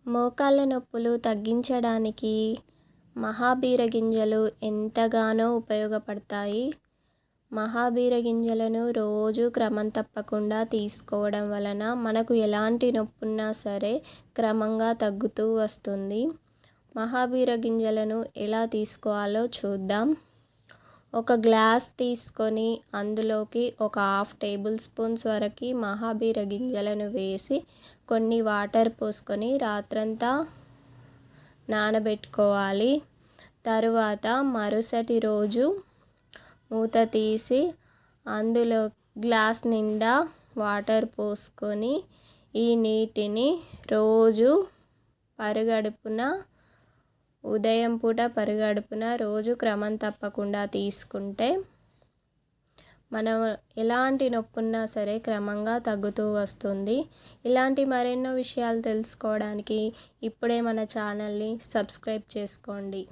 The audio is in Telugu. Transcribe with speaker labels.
Speaker 1: మోకాళ్ళ నొప్పులు తగ్గించడానికి మహాబీర గింజలు ఎంతగానో ఉపయోగపడతాయి. మహాబీర గింజలను రోజు క్రమం తప్పకుండా తీసుకోవడం వలన మనకు ఎలాంటి నొప్పున్నా సరే క్రమంగా తగ్గుతూ వస్తుంది. మహాబీర గింజలను ఎలా తీసుకోవాలో చూద్దాం. ఒక గ్లాస్ తీసుకొని అందులోకి ఒక 1/2 టేబుల్ స్పూన్స్ వరకు మహాబీర గింజలను వేసి కొన్ని వాటర్ పోసుకొని రాత్రంతా నానబెట్టుకోవాలి. తరువాత మరుసటి రోజు మూత తీసి అందులో గ్లాస్ నిండా వాటర్ పోసుకొని ఈ నీటిని రోజు పరగడుపున ఉదయం పూట పరగడుపున రోజు క్రమం తప్పకుండా తీసుకుంటే మనం ఎలాంటి నొప్పున్నా సరే క్రమంగా తగ్గుతూ వస్తుంది. ఇలాంటి మరెన్నో విషయాలు తెలుసుకోవడానికి ఇప్పుడే మన ఛానల్ని సబ్స్క్రైబ్ చేసుకోండి.